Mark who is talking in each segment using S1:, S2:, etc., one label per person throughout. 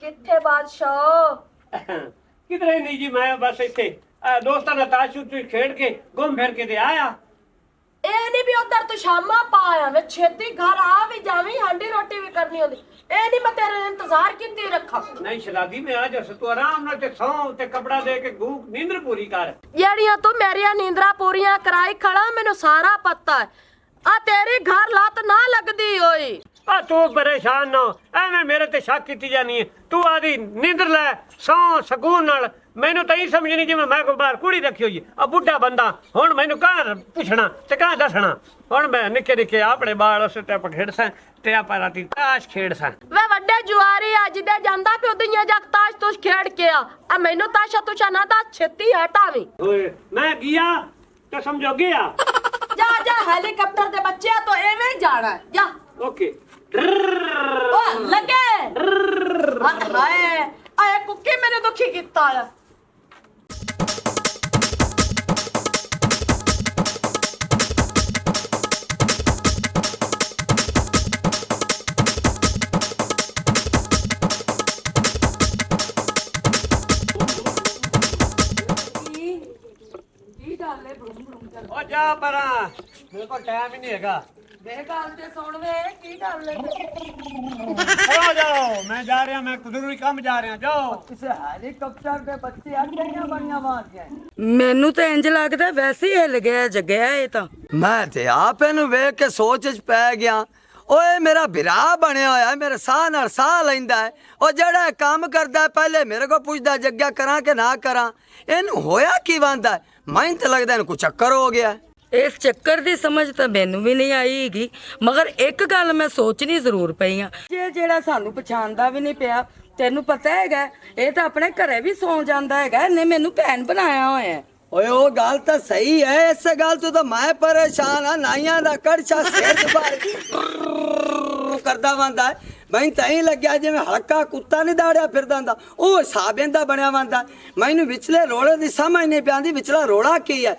S1: किथे बादशाह?
S2: किधरे नहीं जी, मैं बस इतने दोस्तों ने ताश खेड़ के घूम फिर के आया।
S1: ए नहीं भी उधर तो शामा पाया मैं छेती घर आ भी जावी, हांडी रोटी भी करनी होती। ए नहीं मैं तेरे इंतजार कितनी रखा।
S2: नहीं शराबी में आ जा, तू आराम नाल ते सौ ते कपड़ा दे के भूख नींद पूरी कर।
S1: ਜਿਹੜੀਆਂ ਤੂੰ ਮੇਰੀਆਂ ਨੀਂਦਰਾਂ ਪੂਰੀਆਂ ਕਰਾਈ ਖੜਾ, ਮੈਨੂੰ ਸਾਰਾ ਪਤਾ ਹੈ। ਆ ਤੇਰੀ ਘਰ ਲੱਤ ਨਾ ਲੱਗਦੀ ਹੋਈ।
S2: आ तू परेशान ना एवें मेरे ते शक की जानी है। तू आदि नींदर लै सौ सकून नाल। मैनू तो यही समझ नहीं जिवें मैं कोई बाहर कुड़ी रखी हुई आ बुढ़ा बंदा हुण मैनू कहाँ पुछना ते कहाँ दसना। हुण मैं निक्के निक्के अपने बाल उस टैप खेड़सां ते आप राती ताश खेड़सां।
S1: वे वड्डे जुआरी अज दे ਜਾਂਦਾ ਪਿਓ ਦੁਨੀਆ ਜਗ ਤਾਸ਼ ਤੁਸ਼ ਖੇਡ ਕੇ ਆ ਮੈਨੂੰ ਤਾਸ਼ਾ ਤੁਸ਼ਾ ਨਾ ਦੱਸ ਛੇਤੀ ਹਟਾਵੀਂ।
S2: ओए मैं गया तो समझो गया।
S1: जा जा हेलीकॉप्टर दे बच्चे तो एवें ही जाना है जा।
S2: ओके
S1: ओ लगे हाय आए कुक्की मैंने दुखी कीता है।
S2: ओ जा परा, मेरे को टाइम ही नहीं हैगा।
S1: बेगल ते सुन वे की गल है।
S2: आ जाओ, मैं जा रहा, मैं जरूरी काम जा रहा। जाओ
S3: ਕਿਸੇ ਹੈਲੀਕਾਪਟਰ ਦੇ ਬੱਚੇ ਆ ਕਿਹੜੀਆਂ ਬਣੀਆਂ ਮਾਰਦੀਆਂ।
S4: ਮੈਨੂੰ ਤਾਂ ਇੰਜ ਲੱਗਦਾ ਵੈਸੇ ਹੀ ਹਿੱਲ ਗਿਆ ਜਗਿਆ ਇਹ ਤਾਂ।
S3: ਮੈਂ ਤੇ ਆਪ ਇਹਨੂੰ ਵੇਖ ਕੇ ਸੋਚ ਚ ਪੈ ਗਿਆ। ਓਏ ਮੇਰਾ ਭਰਾ ਬਣਿਆ ਹੋਇਆ, ਮੇਰੇ ਸਾਹ ਨਾਲ ਸਾਹ ਲੈਂਦਾ ਹੈ। ਉਹ ਜਿਹੜਾ ਕੰਮ ਕਰਦਾ ਪਹਿਲੇ ਮੇਰੇ ਕੋਲ ਪੁੱਛਦਾ ਜੱਗਿਆ ਕਰਾਂ ਕਿ ਨਾ ਕਰਾਂ। ਇਹਨੂੰ ਹੋਇਆ ਕੀ ਬੰਦਾ, ਮੈਨੂੰ ਤਾਂ ਲੱਗਦਾ ਇਹਨੂੰ ਕੋਈ ਚੱਕਰ ਹੋ ਗਿਆ।
S4: ਇਸ ਚੱਕਰ ਦੀ ਸਮਝ ਤਾਂ ਮੈਨੂੰ ਵੀ ਨਹੀਂ ਆਈ ਹੈਗੀ, ਮਗਰ ਇੱਕ ਗੱਲ ਮੈਂ ਸੋਚਣੀ ਜ਼ਰੂਰ ਪਈ ਆ। ਜਿਹੜਾ ਸਾਨੂੰ ਪਛਾਣਦਾ ਵੀ ਨਹੀਂ ਪਿਆ, ਤੈਨੂੰ ਪਤਾ ਹੈਗਾ ਇਹ ਤਾਂ ਆਪਣੇ ਘਰੇ ਵੀ ਸੌਂ ਜਾਂਦਾ ਹੈਗਾ, ਇਹਨੇ ਮੈਨੂੰ ਭੈਣ ਬਣਾਇਆ ਹੋਇਆ।
S3: ਓਏ ਉਹ ਗੱਲ ਤਾਂ ਸਹੀ ਹੈ, ਇਸੇ ਗੱਲ ਤੋਂ ਤਾਂ ਮੈਂ ਪਰੇਸ਼ਾਨ ਆ। ਨਾਈਆਂ ਦਾ ਕੜਛਾ ਸਿਰ ਤੇ ਬਾਹਰ ਕਰਦਾ ਬੰਦਾ ਹੈ। ਮੈਨੂੰ ਤਾਂ ਹੀ ਲੱਗਿਆ ਜਿਵੇਂ ਹਲਕਾ ਕੁੱਤਾ ਨਹੀਂ ਦਾੜਿਆ ਫਿਰਦਾ ਹੁੰਦਾ, ਉਹ ਹਿਸਾਬ ਇਹਦਾ ਬਣਿਆ ਬੰਦਾ। ਮੈਨੂੰ ਵਿਚਲੇ ਰੋਲੇ ਦੀ ਸਮਝ ਨਹੀਂ ਪਿਆਂਦੀ ਵਿਚਲਾ ਰੋਲਾ ਕੀ ਹੈ।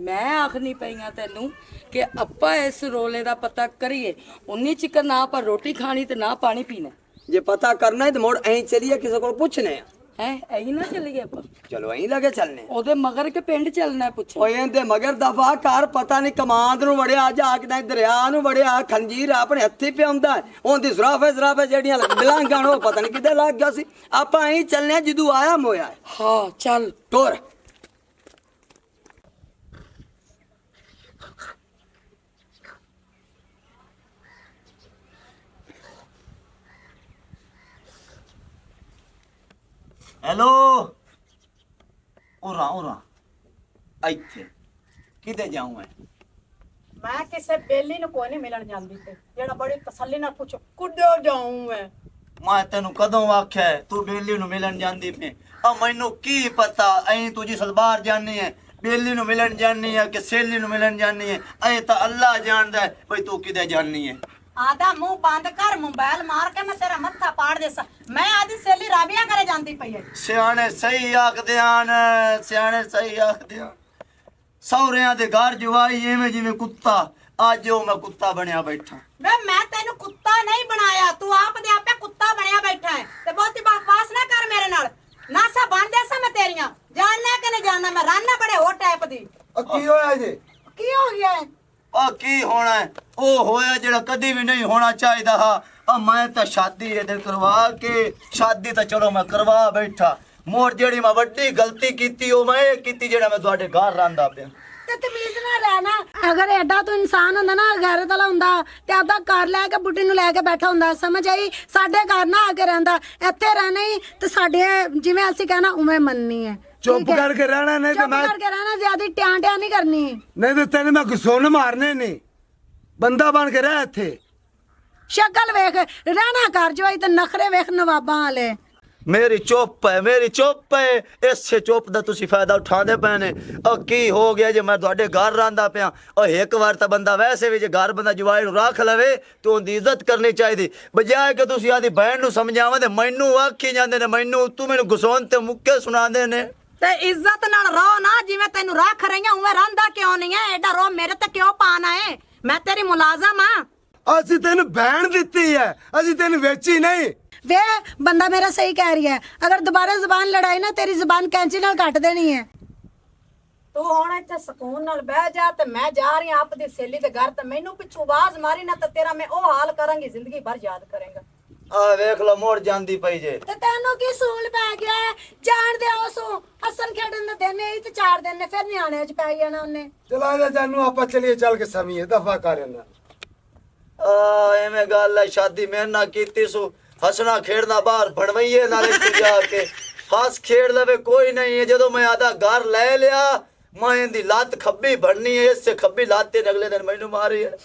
S4: ਮੈਂ ਆਖਣੀ ਪਈਆਂ ਤੈਨੂੰ ਕਿ ਆਪਾਂ ਇਸ ਰੋਲੇ ਦਾ ਪਤਾ ਕਰੀਏ। ਉਨੀ ਚਿਕਨ ਨਾ ਆਪਾਂ ਰੋਟੀ ਖਾਣੀ ਤੇ ਨਾ ਪਾਣੀ ਪੀਣਾ।
S3: ਜੇ ਪਤਾ ਕਰਨਾ ਹੈ ਤਾਂ ਮੋੜ ਐਂ ਚਲੀਏ, ਕਿਸੇ ਕੋਲ ਪੁੱਛਨੇ ਆ।
S4: ਹੈ ਐਂ ਨਾ ਚੱਲੀਏ ਆਪਾਂ,
S3: ਚਲੋ ਐਂ ਲੱਗੇ ਚੱਲਨੇ।
S4: ਉਹਦੇ ਮਗਰ ਕੇ ਪਿੰਡ ਚੱਲਣਾ ਪੁੱਛ।
S3: ਓਏ ਇਹਦੇ ਮਗਰ ਦਫਾ ਘਰ ਪਤਾ ਨਹੀਂ ਕਮਾਂਦ ਨੂੰ ਵੜਿਆ, ਜਾ ਕੇ ਦਰਿਆ ਨੂੰ ਵੜਿਆ, ਖੰਜੀਰ ਆਪਣੇ ਹੱਥੀ ਪਿਆਉਂਦਾ। ਉਹਦੀ ਜ਼ਰਾਫੇ ਜਿਹੜੀਆਂ ਡਲਾਂਗਾਂ ਉਹ ਪਤਾ ਨਹੀਂ ਕਿੱਥੇ ਲੱਗ ਗਿਆ ਸੀ। ਆਪਾਂ ਐਂ ਚੱਲਨੇ ਜਦੋਂ ਆਇਆ ਮੋਇਆ।
S4: ਹਾਂ ਚੱਲ
S3: ਤੋਰ
S5: हेलो उरा उरा ਇੱਥੇ ਕਿਤੇ ਜਾਉਂ
S6: मैं किसे बेली नु कोई नहीं मिलन जांदी ते जेड़ा बड़ी तसल्ली नाल पूछो कुड्डो जाऊं
S5: ਮੈਂ ਤੈਨੂੰ ਕਦੋਂ ਆਖਿਆ ਤੂੰ ਬੇਲੀ ਨੂੰ ਮਿਲਣ ਜਾਂਦੀ ਪਈ ਆ ਮੈਨੂੰ ਕੀ ਪਤਾ ਐਂ ਤੂੰ ਜੀ ਸਲਵਾਰ ਜਾਣੀ ਹੈ ਬੇਲੀ ਨੂੰ ਮਿਲਣ ਜਾਣੀ ਹੈ ਕਿ ਸੇਲੀ ਨੂੰ ਮਿਲਣ ਜਾਣੀ ਹੈ ਐ ਤਾਂ ਅੱਲਾ ਜਾਣਦਾ ਹੈ ਬਈ ਤੂੰ ਕਿਤੇ ਜਾਣੀ ਹੈ
S6: आधा मुंह बंद कर मोबाइल मार के मैं तेरा मत्था पाड़ देसा मैं आधी सेली राबिया करे जांदी पई है
S5: ਸਿਆਣੇ ਸਹੀ ਆਖਦੇ ਹਨ ਸਿਆਣੇ ਸਹੀ ਆਖਦੇ ਹਨ ਸਹੁਰਿਆਂ ਦੇ ਘਰ ਜਵਾਈ ਐਵੇਂ ਜਿਵੇਂ ਕੁੱਤਾ ਅੱਜ ਉਹ ਮੈਂ ਕੁੱਤਾ ਬਣਿਆ ਬੈਠਾ
S6: वे मैं तेनु कुत्ता नहीं बनाया तू आप दे आपे कुत्ता बनया बैठा है ते बहुती बकवास ना कर मेरे नाल नासा बन दे सा मैं तेरियां जानना कि नहीं जानना मैं राना बड़े हो टाइप दी
S3: ਕੀ ਹੋਇਆ ਜੀ?
S6: की हो गया है
S5: ਆ ਕੀ ਹੋਣਾ ਉਹ ਹੋਇਆ ਜਿਹੜਾ ਕਦੀ ਵੀ ਨਹੀਂ ਹੋਣਾ ਚਾਹੀਦਾ ਆ ਮੈਂ ਤਾਂ ਸ਼ਾਦੀ ਇਹਦੇ ਕਰਵਾ ਕੇ ਸ਼ਾਦੀ ਤਾਂ ਚਲੋ ਮੈਂ ਕਰਵਾ ਬੈਠਾ ਮੋਰ ਜਿਹੜੀ ਮੈਂ ਵੱਡੀ ਗਲਤੀ ਕੀਤੀ ਉਹ ਮੈਂ ਇਹ ਕੀਤੀ ਜਿਹੜਾ ਮੈਂ ਤੁਹਾਡੇ ਘਰ ਰਹਿੰਦਾ ਪਿਆ
S7: ਤੇ ਤਮੀਜ਼ ਨਾਲ ਰਹਿਣਾ ਅਗਰ ਐਡਾ ਤੂੰ ਇਨਸਾਨ ਹੁੰਦਾ ਨਾ ਗੈਰਤ ਵਾਲਾ ਹੁੰਦਾ ਤੇ ਆਪਦਾ ਘਰ ਲੈ ਕੇ ਬੁੱਢੀ ਨੂੰ ਲੈ ਕੇ ਬੈਠਾ ਹੁੰਦਾ ਸਮਝ ਆਈ ਸਾਡੇ ਘਰ ਨਾ ਆ ਕੇ ਰਹਿੰਦਾ ਇੱਥੇ ਰਹਿਣਾ ਹੀ ਤੇ ਸਾਡੇ ਜਿਵੇਂ ਅਸੀਂ ਕਹਿਣਾ ਉਵੇਂ ਮੰਨਣੀ ਹੈ
S8: ਚੁੱਪ ਕਰਕੇ ਰਹਿਣਾ ਨਹੀਂ ਤੇ ਮੈਂ
S7: ਚੁੱਪ ਕਰਕੇ ਰਹਿਣਾ ਜ਼ਿਆਦਾ ਟਿਆਂ ਨਹੀਂ ਕਰਨੀ
S8: ਨਹੀਂ ਤੇ ਤੈਨੂੰ ਮੈਂ ਗੁੱਸੋਂ ਮਾਰਨੇ ਨਹੀਂ ਬੰਦਾ ਬਣ ਕੇ ਰਹਿ ਇੱਥੇ
S7: ਸ਼ਕਲ ਵੇਖ ਰਹਿਣਾ ਘਰ ਜਵਾਈ ਤੇ ਨਖਰੇ ਵੇਖ ਨਵਾਬਾਂ ਵਾਲੇ
S5: ਮੇਰੀ ਚੁੱਪ ਹੈ ਇਸੇ ਚੁੱਪ ਦਾ ਤੁਸੀਂ ਫਾਇਦਾ ਉਠਾਉਂਦੇ ਪਏ ਨੇ ਉਹ ਕੀ ਹੋ ਗਿਆ ਜੇ ਮੈਂ ਤੁਹਾਡੇ ਘਰ ਰਹਿੰਦਾ ਪਿਆ ਉਹ ਇੱਕ ਵਾਰ ਤਾਂ ਬੰਦਾ ਵੈਸੇ ਵੀ ਜੇ ਘਰ ਬੰਦਾ ਜਵਾਈ ਨੂੰ ਰੱਖ ਲਵੇ ਤੇ ਉਹਦੀ ਇੱਜ਼ਤ ਕਰਨੀ ਚਾਹੀਦੀ ਬਜਾਏ ਕਿ ਤੁਸੀਂ ਆਦੀ ਭੈਣ ਨੂੰ ਸਮਝਾਵਾਂ ਤੇ ਮੈਨੂੰ ਆਖੀ ਜਾਂਦੇ ਨੇ ਮੈਨੂੰ ਤੂੰ ਮੈਨੂੰ ਗੁਸੌਨ ਤੇ ਮੁੱਕੇ ਸੁਣਾਉਂਦੇ ਨੇ
S6: ते इज्जत नाल रहो ना जिवें तेनु रख रही हूं उवें रंदा क्यों नहीं है एडा रो मेरे ते क्यों पाना है मैं तेरी मुलाजम हां
S8: ਅਸੀਂ ਤੈਨੂੰ ਭੈਣ ਦਿੱਤੀ ਹੈ ਅਸੀਂ ਤੈਨੂੰ ਵੇਚੀ ਨਹੀਂ
S7: ਵੇ ਬੰਦਾ ਮੇਰਾ ਸਹੀ ਕਹਿ ਰਿਹਾ ਹੈ। ਅਗਰ ਦੁਬਾਰਾ ਜ਼ਬਾਨ ਲੜਾਈ ਨਾ ਤੇਰੀ ਜ਼ਬਾਨ ਕੈਂਚੀ ਨਾਲ ਕੱਟ ਦੇਣੀ ਹੈ।
S6: ਤੂੰ ਹੁਣ ਇੱਥੇ ਸਕੂਨ ਨਾਲ ਬਹਿ ਜਾ ਤੇ ਮੈਂ ਜਾ ਰਹੀ ਆਂ ਆਪਦੀ ਸਹੇਲੀ ਦੇ ਘਰ ਤੇ ਮੈਨੂੰ ਪਿੱਛੋਂ ਆਵਾਜ਼ ਮਾਰੀ ਨਾ ਤਾਂ ਤੇਰਾ ਮੈਂ ਉਹ ਹਾਲ ਕਰਾਂਗੀ ਜ਼ਿੰਦਗੀ ਭਰ ਯਾਦ ਕਰੇਂਗਾ।
S5: ਆ ਵੇਖ ਲੋ ਮੋੜ ਜਾਂਦੀ ਪਈ ਜੇ।
S7: ਤੇ ਤੈਨੂੰ ਕੀ ਸੂਲ ਪੈ ਗਿਆ ਹੈ? ਜਾਣ ਦੇ ਉਸੋਂ ਹੱਸਣ ਖੇਡਣ ਦੇ ਦਿਨ ਹੀ ਤੇ 4 ਦਿਨ ਨੇ ਫਿਰ ਨਿਆਣਿਆਂ 'ਚ ਪੈ ਜਾਣਾ ਉਹਨੇ।
S8: ਚਲਾ ਜਾ ਜਾਨੂ ਆਪਾਂ ਚਲੀਏ ਚੱਲ ਕੇ ਸਮੀਏ ਦਫਾ ਕਰ ਇਹਨਾਂ
S5: ਐਵੇਂ ਗੱਲ ਹੈ ਸ਼ਾਦੀ ਮੇਰੇ ਨਾਲ ਕੀਤੀ ਸੋ ਹੱਸਣਾ ਖੇਡਣਾ ਬਾਹਰ ਬਣਵਈਏ ਨਾਲੇ ਤੂੰ ਜਾ ਕੇ ਹੱਸ ਖੇਡ ਲਵੇ ਕੋਈ ਨਹੀਂ ਹੈ। ਜਦੋਂ ਮੈਂ ਆਦਾ ਘਰ ਲੈ ਲਿਆ ਮੈਂ ਇਹਦੀ ਲੱਤ ਖੱਬੀ ਬਣਨੀ ਹੈ ਇਸੇ ਖੱਬੀ ਲੱਤ ਤੇ ਅਗਲੇ ਦਿਨ ਮੈਨੂੰ ਮਾਰੀ ਹੈ।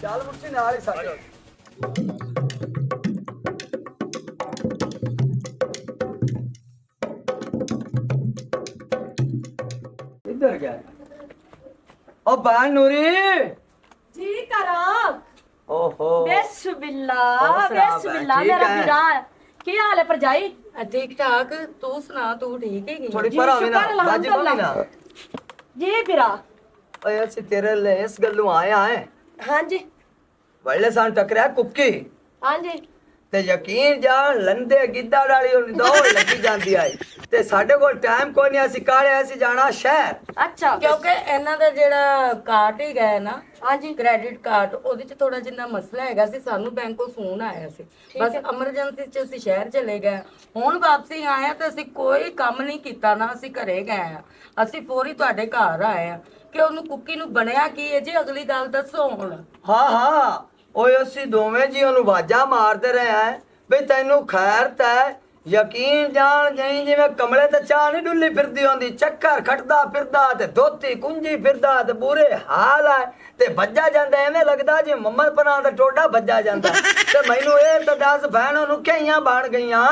S3: ਚੱਲ ਮੁੱਠੀ ਨਾਲ ਹੀ ਸਾਡੇ ਇੱਧਰ ਗਿਆ ਓ ਬਾਨ ਨੂਰੀ
S1: ਜੀ ਕਰਾਂ
S3: ਓਹੋ
S1: ਬਿਸਮਿल्ला
S3: ਹੋਰ ਸੁਣਾ
S1: ਬਿਸਮਿल्ला
S3: ਠੀਕ
S1: ਮੇਰਾ
S3: ਹੈ।
S1: ਵੀਰਾ ਕੀ ਹਾਲ ਹੈ ਭਰਜਾਈ?
S4: ਠੀਕ ਠਾਕ। ਤੂੰ ਸੁਣਾ, ਤੂੰ ਠੀਕ ਹੈਗੀ?
S3: ਥੋੜੀ
S1: ਜੀ,
S3: ਪਰ ਆਵੇਂ ਨਾ
S1: ਸ਼ੁਕਰ
S3: ਬਾਜੀ ਬੰਨੀ ਨਾ
S1: ਅਲਹਮਦੁਲਿਲਾ। ਜੀ ਵੀਰਾ
S3: ਓਏ ਅਸੀਂ ਤੇਰੇ ਲਈ ਇਸ ਗੱਲੋਂ ਆਇਆ ਹੈ
S1: ਹਾਂਜੀ
S3: ਵੜਲੇ ਸਾਨੂੰ ਟਕਰਿਆ ਕੁੱਕੀ
S1: ਹਾਂਜੀ
S3: ਤੇ ਯਕੀਨ ਜਾਣ ਲੰਦੇ ਗਿੱਦੜ ਵਾਲੀ ਉਹ ਦੌੜ ਲੱਗੀ ਜਾਂਦੀ ਆਈ ਤੇ ਸਾਡੇ ਕੋਲ ਟਾਈਮ ਕੋਈ ਨਹੀਂ ਅਸੀਂ ਕਾਲੇ ਅਸੀਂ ਜਾਣਾ ਸ਼ਹਿਰ
S1: ਅੱਛਾ
S4: ਕਿਉਂਕਿ ਇਹਨਾਂ ਦਾ ਜਿਹੜਾ ਕਾਰਡ ਹੀ ਗਏ ਨਾ,
S1: ਹਾਂਜੀ
S4: ਕ੍ਰੈਡਿਟ ਕਾਰਡ, ਉਹਦੇ ਚ ਥੋੜਾ ਜਿੰਨਾ ਮਸਲਾ ਹੈਗਾ ਸੀ। ਸਾਨੂੰ ਬੈਂਕੋਂ ਫੋਨ ਆਇਆ ਸੀ, ਬਸ ਐਮਰਜੈਂਸੀ ਚ ਅਸੀਂ ਸ਼ਹਿਰ ਚਲੇ ਗਏ। ਹੁਣ ਵਾਪਸੀ ਆਏ ਆ ਤੇ ਅਸੀਂ ਕੋਈ ਕੰਮ ਨਹੀਂ ਕੀਤਾ, ਨਾ ਅਸੀਂ ਘਰੇ ਗਏ ਆ। ਅਸੀਂ ਫੌਰੀ ਤੁਹਾਡੇ ਘਰ ਆਏ ਆ ਕਿ ਉਹਨੂੰ ਕੁੱਕੀ ਨੂੰ ਬਣਿਆ ਕੀ ਹੈ ਜੀ, ਅਗਲੀ ਗੱਲ ਦੱਸੋ ਹੁਣ।
S3: ਹਾਂ ਹਾਂ ਓਏ ਅਸੀਂ ਦੋਵੇਂ ਜੀ ਉਹਨੂੰ ਵਾਜਾ ਮਾਰਦੇ ਰਹੇ ਆ ਵੀ ਤੈਨੂੰ ਖੈਰ ਤੈ ਯਕੀਨ ਜਾਣ ਜਾਈ ਜਿਵੇਂ ਕਮਲੇ ਤੇ ਚਾਹ ਨਹੀਂ ਡੁੱਲੀ ਫਿਰਦੀ ਹੁੰਦੀ, ਚੱਕਰ ਖਟਦਾ ਫਿਰਦਾ ਤੇ ਧੋਤੀ ਕੁੰਜੀ ਫਿਰਦਾ ਤੇ ਬੁਰੇ ਹਾਲ ਹੈ ਤੇ ਵੱਜਾ ਜਾਂਦਾ ਐਵੇਂ ਲੱਗਦਾ ਜੇ ਮੰਮਦ ਪਰਾਂ ਦਾ ਟੋਡਾ ਵੱਜਾ ਜਾਂਦਾ। ਤੇ ਮੈਨੂੰ ਇਹ ਤਾਂ ਦੱਸ ਭੈਣ ਉਹਨੂੰ ਕਿਹੀਆਂ ਬਣ ਗਈਆਂ।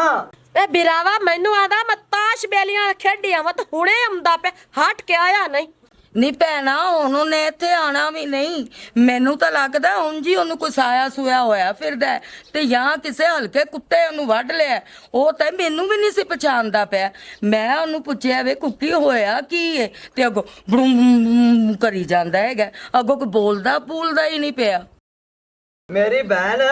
S1: ਇਹ ਬਿਰਾਵਾ ਮੈਨੂੰ ਆਦਾ ਮੈਂ ਤਾਸ਼ ਬੇਲੀਆਂ ਖੇਡੀਆਂ ਵਾ ਤੇ ਹੁਣੇ ਆਉਂਦਾ ਪਿਆ, ਹਟ ਕੇ ਆਇਆ ਨਹੀਂ।
S4: ਨਹੀਂ ਭੈਣਾ, ਉਹਨੇ ਇੱਥੇ ਆਣਾ ਵੀ ਨਹੀਂ। ਮੈਨੂੰ ਤਾਂ ਲੱਗਦਾ ਉਂਝ ਹੀ ਉਹਨੂੰ ਕੋਈ ਸਾਇਆ ਸੂਇਆ ਹੋਇਆ ਫਿਰਦਾ ਹੈ ਤੇ ਜਾਂ ਕਿਸੇ ਹਲਕੇ ਕੁੱਤੇ ਉਹਨੂੰ ਵੱਢ ਲਿਆ। ਉਹ ਤਾਂ ਮੈਨੂੰ ਵੀ ਨਹੀਂ ਸੀ ਪਛਾਣਦਾ ਪਿਆ। ਮੈਂ ਉਹਨੂੰ ਪੁੱਛਿਆ ਵੇ ਕੁੱਕੀ ਹੋਇਆ ਕੀ ਹੈ ਤੇ ਅੱਗੋਂ ਬੜੂੰ ਕਰੀ ਜਾਂਦਾ ਹੈਗਾ, ਅੱਗੋਂ ਕੋਈ ਬੋਲਦਾ ਬੋਲਦਾ ਹੀ ਨਹੀਂ ਪਿਆ।
S3: ਮੇਰੀ ਭੈਣ